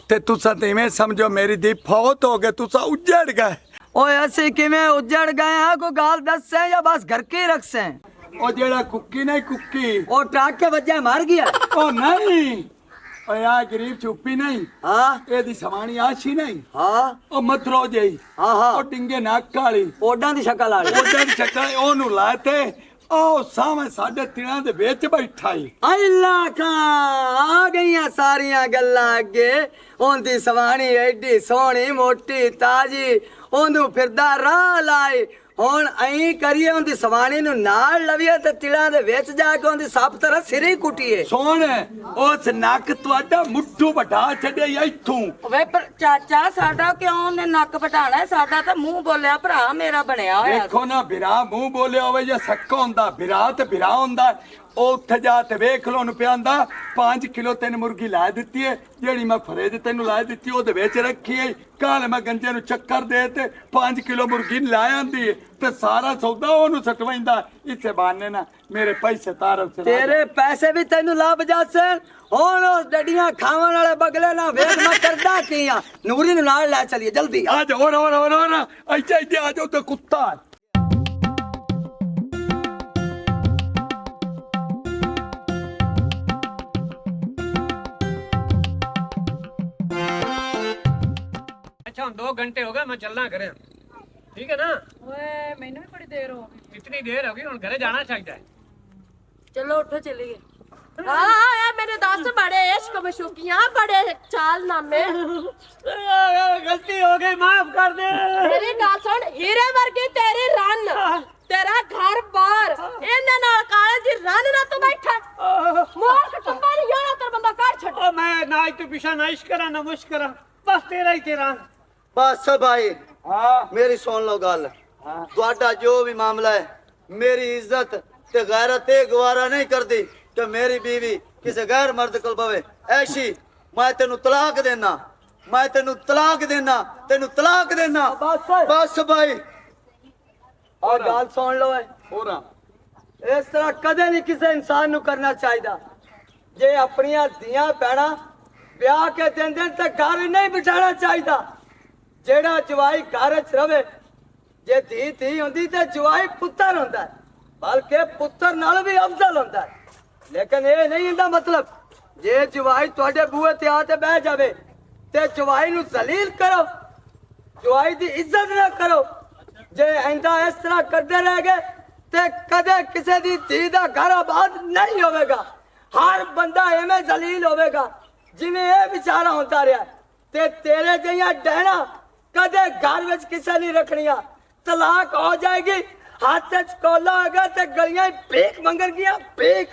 S9: ਤੇ ਤੁਸੀਂ ਤੇ ਇਵੇਂ ਸਮਝੋ ਮੇਰੀ ਦੀ ਫੌਤ ਹੋ ਗਈ ਤੁਸੀਂ ਉੱਜੜ ਗਏ
S3: ਓਏ ਅਸੀਂ ਕਿਵੇਂ ਉੱਜੜ ਗਏ ਆ ਕੋਈ ਗੱਲ ਦੱਸੇ ਜਾਂ ਬਸ ਘਰ ਕੇ ਰੱਖਸੇ
S9: ਉਹ ਜਿਹੜਾ ਕੁੱਕੀ ਨਹੀਂ ਕੁੱਕੀ
S3: ਉਹ ਟਰੱਕ ਕੇ ਵੱਜਿਆ ਮਰ ਗਿਆ
S9: ਉਹ ਨਹੀਂ ਓਏ ਆ ਗਰੀਬ ਚੁੱਪੀ ਨਹੀਂ
S3: ਹਾਂ
S9: ਇਹਦੀ ਸਮਾਣੀ ਆਸ਼ੀ ਨਹੀਂ
S3: ਹਾਂ
S9: ਉਹ ਮਥਰੋ ਜਈ
S3: ਹਾਂ ਹਾਂ
S9: ਉਹ ਟਿੰਗੇ ਨੱਕ ਵਾਲੀ
S3: ਓਡਾਂ ਦੀ ਸ਼ਕਲ ਵਾਲੀ
S9: ਉਹਦਾ ਦੀ ਸ਼ਕਲ ਉਹਨੂੰ ਲਾਤੇ ਆਓ ਸਾਹਮਣੇ ਸਾਡੇ ਤਿਲਾਂ ਦੇ ਵਿੱਚ ਬੈਠਾ ਈ
S3: ਅੱਲਾ ਖਾਂ ਆ ਗਈਆਂ ਸਾਰੀਆਂ ਗੱਲਾਂ ਅੱਗੇ ਉਹਦੀ ਸਵਾਣੀ ਐਡੀ ਸੋਹਣੀ ਮੋਟੀ ਤਾਜੀ ਉਹਨੂੰ ਫਿਰਦਾ ਰਾਹ ਲਾਏ ਹੁਣ ਐਂ ਕਰੀਏ ਉਹਦੀ ਸਵਾਣੀ ਨੂੰ ਨਾਲ ਲਵੀਏ ਤੇ ਤਿਲਾਂ ਦੇ ਵਿੱਚ ਜਾ ਕੇ ਉਹਦੀ ਸਭ ਤਰ੍ਹਾਂ ਸਿਰੇ ਕੁੱਟੀਏ
S9: ਸੋਹਣ ਉਸ ਨੱਕ ਤੁਹਾਡਾ ਮੁੱਠੂ ਵੱਡਾ ਛੱਡਿਆ ਇੱਥੋਂ
S4: ਵੇ ਪਰ ਚਾਚਾ ਸਾਡਾ ਕਿਉਂ ਉਹਨੇ ਨੱਕ ਵਟਾਣਾ ਸਾਡਾ ਤਾਂ ਮੂੰਹ ਬੋਲਿਆ ਭਰਾ ਮੇਰਾ ਬਣਿਆ ਹੋਇਆ
S9: ਵੇਖੋ ਨਾ ਬਿਰਾ ਮੂੰਹ ਬੋਲਿਆ ਹੋਵੇ ਜਾਂ ਸੱਕਾ ਹੁੰਦਾ ਬਿਰਾ ਤੇ ਬਿਰਾ ਹੁੰਦਾ ਉਹ ਉੱਥੇ ਜਾ ਤੇ ਵੇਖ ਲੋ ਨੂੰ ਪਿਆਂਦਾ 5 ਕਿਲੋ ਤੈਨੂੰ ਮੁਰਗੀ ਲਾ ਦਿੱਤੀ ਹੈ ਜਿਹੜੀ ਮੈਂ ਫਰੇਜ ਤੈਨੂੰ ਲਾ ਦਿੱਤੀ ਉਹਦੇ ਵਿੱਚ ਰੱਖੀ ਹੈ ਕੱਲ ਮੈਂ ਗੰਜੇ ਨੂੰ ਚੱਕਰ ਦੇ ਤੇ 5 ਕਿਲੋ ਮੁਰਗੀ ਲਾ ਆਂਦੀ ਤੇ ਸਾਰਾ ਸੌਦਾ ਉਹਨੂੰ ਸਟਵਾਈਂਦਾ ਇਸੇ ਬਹਾਨੇ ਨਾ ਮੇਰੇ ਪੈਸੇ ਤਾਰਫ ਸੇ
S3: ਤੇਰੇ ਪੈਸੇ ਵੀ ਤੈਨੂੰ ਲੱਭ ਜਾਸਣ ਹੁਣ ਉਹ ਡੱਡੀਆਂ ਖਾਵਣ ਵਾਲੇ ਬਗਲੇ ਨਾ ਵੇਖ ਮੈਂ ਕਰਦਾ ਕੀ ਆ ਨੂਰੀ ਨੂੰ ਨਾਲ ਲੈ ਚਲੀਏ ਜਲਦੀ
S9: ਆ ਜਾ ਹੋਰ ਇੱਥੇ ਆ ਜਾਓ ਤੇ ਕੁੱਤਾ
S2: अच्छा हम 2 घंटे हो गए मैं चलना घरे ठीक है ना
S4: ਓਏ ਮੈਨੂੰ ਵੀ ਬੜੀ ਦੇਰ ਹੋ ਗਈ
S2: कितनी देर होगी हम घरे जाना चाहिए
S4: ਚਲੋ ਉੱਠੋ ਚੱਲੀਏ
S1: हाँ मेरे दोस्त बड़े इश्क मशूकियां बड़े चाल नामे
S2: गलती हो गई माफ कर दे
S1: मेरी गल सुन हीरे वर्गी तेरी रन तेरा घर बार इन्ने नाल काले जी रन ना तू बैठा मोर कटंबा नहीं जाना तेरा बंदा कर छड़
S2: ओ मैं ना तू पिछा ना इश्क करा ना मुश्क करा बस तेरा ही तेरा
S5: बस भाई हाँ मेरी सुन लो गल ਤੁਹਾਡਾ जो भी मामला है मेरी इज्जत ते गैरत गवारा नहीं करती कि मेरी बीवी किसी गैर मर्द को पवे ऐसी मैं तेनू तलाक देना मैं तेनू तलाक देना तेनू तलाक देना बस भाई
S3: और गल सुन लो
S9: ਹੋਰਾ
S3: इस तरह कदे नहीं किसी इंसान नु करना चाहिए जे अपनियां धियां भैणां ब्याह के देंदे ते घर नहीं बिठाना चाहिए जेड़ा जवाई घर च रवे जे धी धी हुंदी ते जवाई पुत्तर हुंदा है बल्कि पुत्तर नाल भी अफजल हुंदा है लेकिन ये नहीं हुंदा मतलब जे जवाई तुहाडे बूहे ते आ बह जावे ते जवाई नु जलील करो जवाई दी इज्जत ना करो जे इंदा इस तरह करते रह गए ते कदे किसी दी धी दा घर आबाद नहीं होवेगा हर बंदा एवें जलील होवेगा जिवें ये बेचारा होता रहा ते तेरे जिहियां डहना कदे घर विच किसे नहीं रखनियां तलाक हो जाएगी हाथ च कोला होगा ते गलियां भीख मंगर गया भीख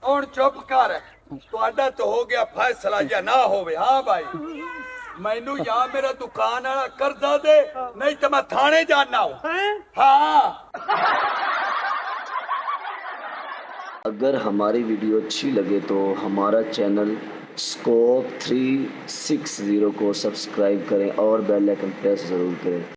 S9: ਹੁਣ ਚੁੱਪ ਕਰ ਤੁਹਾਡਾ ਤਾਂ ਹੋ ਗਿਆ ਫੈਸਲਾ ਜਾਂ ਨਾ ਹੋਵੇ ਹਾਂ ਭਾਈ ਮੈਨੂੰ ਜਾਂ ਮੇਰਾ ਦੁਕਾਨ ਵਾਲਾ ਕਰਜ਼ਾ ਦੇ ਨਹੀਂ ਤਾਂ ਮੈਂ ਥਾਣੇ ਜਾਣਾ ਹਾਂ
S11: अगर हमारी वीडियो अच्छी लगे तो हमारा चैनल स्कोप 360 को सब्सक्राइब करें और बेल आइकन प्रेस ज़रूर करें।